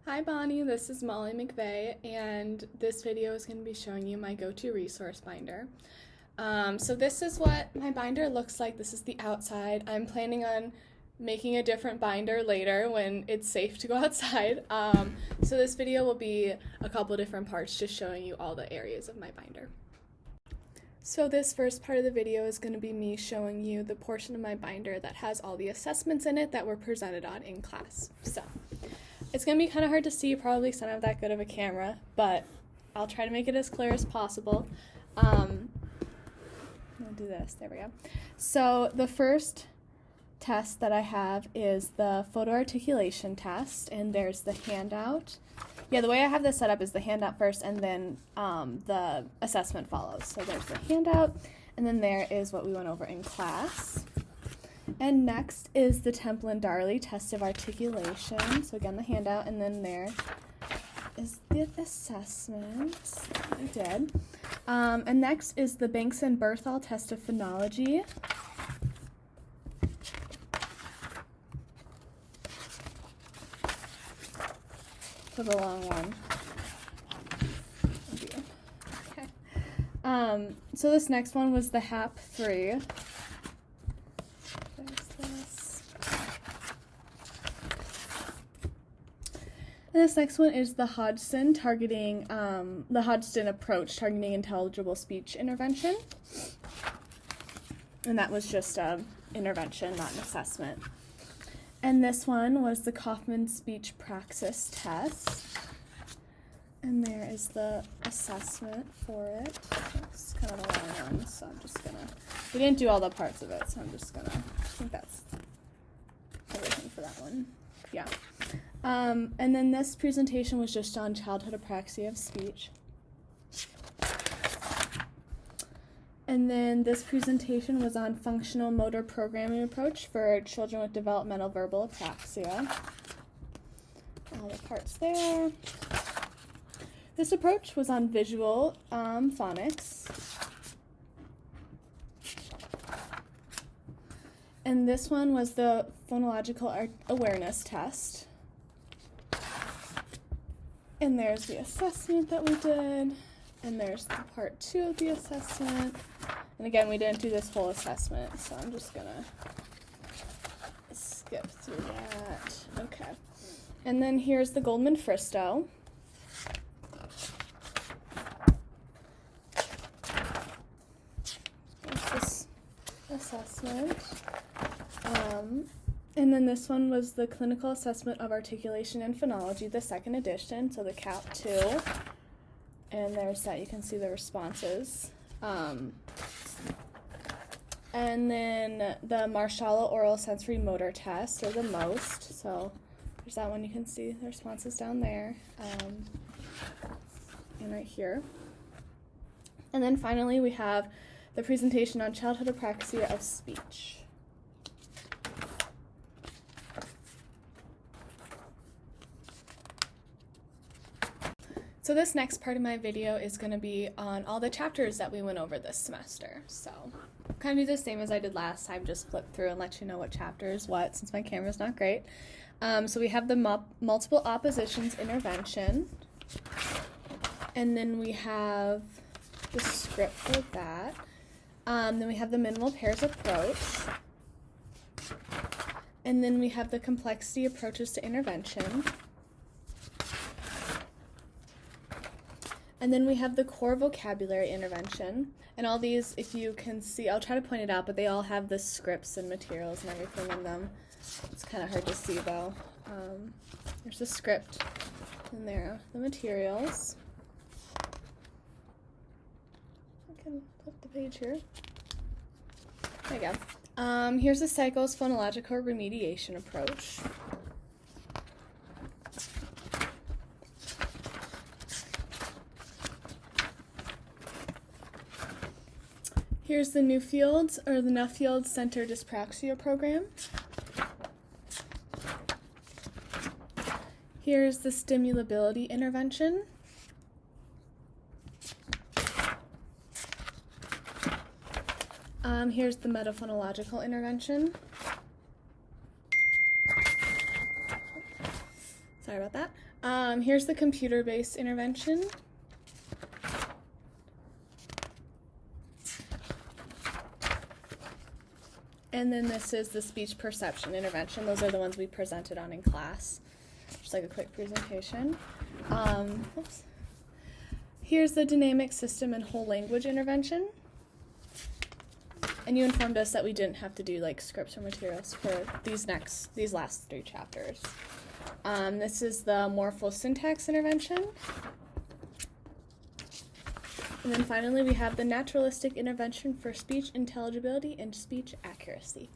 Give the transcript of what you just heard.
Hi Bonnie, this is Molly McVeigh, and this video is going to be showing you my go-to resource binder. So this is what my binder looks like. This is the outside. I'm planning on making a different binder later when it's safe to go outside. So this video will be a couple different parts just showing you all the areas of my binder. So this first part of the video is going to be me showing you the portion of my binder that has all the assessments in it that were presented on in class. So it's going to be kind of hard to see, probably because I don't have that good of a camera, but I'll try to make it as clear as possible. I'll do this, there we go. So the first test that I have is the photo articulation test, and there's the handout. Yeah, the way I have this set up is the handout first, and then the assessment follows. So there's the handout, and then there is what we went over in class. And next is the Temple and Darley test of articulation. So again, the handout, and then there is the assessments that we did. And next is the Banks and Berthall test of phonology. For the long one. Okay. So this next one was the HAP 3. And this next one is the Hodgson the Hodgson approach targeting intelligible speech intervention. And that was just an intervention, not an assessment. And this one was the Kaufman speech praxis test. And there is the assessment for it. It's kind of a long one, so I'm just gonna, we didn't do all the parts of it, so I'm just gonna, I think that's everything for that one. Yeah. And then this presentation was just on childhood apraxia of speech. And then this presentation was on functional motor programming approach for children with developmental verbal apraxia. All the parts there. This approach was on visual phonics. And this one was the phonological awareness test. And there's the assessment that we did. And there's the part 2 of the assessment. And again, we didn't do this whole assessment, so I'm just gonna skip through that. Okay. And then here's the Goldman-Fristow. There's this assessment. And then this one was the Clinical Assessment of Articulation and Phonology, the second edition, so the CAP 2. And there's that, you can see the responses. And then the Marshallo Oral Sensory Motor Test, or the MOST. So there's that one, you can see the responses down there. And right here. And then finally we have the presentation on childhood apraxia of speech. So this next part of my video is going to be on all the chapters that we went over this semester. So kind of do the same as I did last time, just flip through and let you know what chapter is what, since my camera's not great. So we have the multiple oppositions intervention, and then we have the script for that. Then we have the minimal pairs approach, and then we have the complexity approaches to intervention. And then we have the core vocabulary intervention. And all these, if you can see, I'll try to point it out, but they all have the scripts and materials and everything in them. It's kind of hard to see though. There's the script, and there are the materials. I can flip the page here. There you go. Here's the Cycles phonological remediation approach. Here's the Nuffield, or the Nuffield Center Dyspraxia Program. Here's the Stimulability Intervention. Here's the Metaphonological Intervention. Sorry about that. Here's the computer-based intervention. And then this is the speech perception intervention. Those are the ones we presented on in class. Just like a quick presentation. Oops. Here's the dynamic system and whole language intervention. And you informed us that we didn't have to do like scripts or materials for these last 3 chapters. This is the morphosyntax intervention. And then finally we have the naturalistic intervention for speech intelligibility and speech accuracy.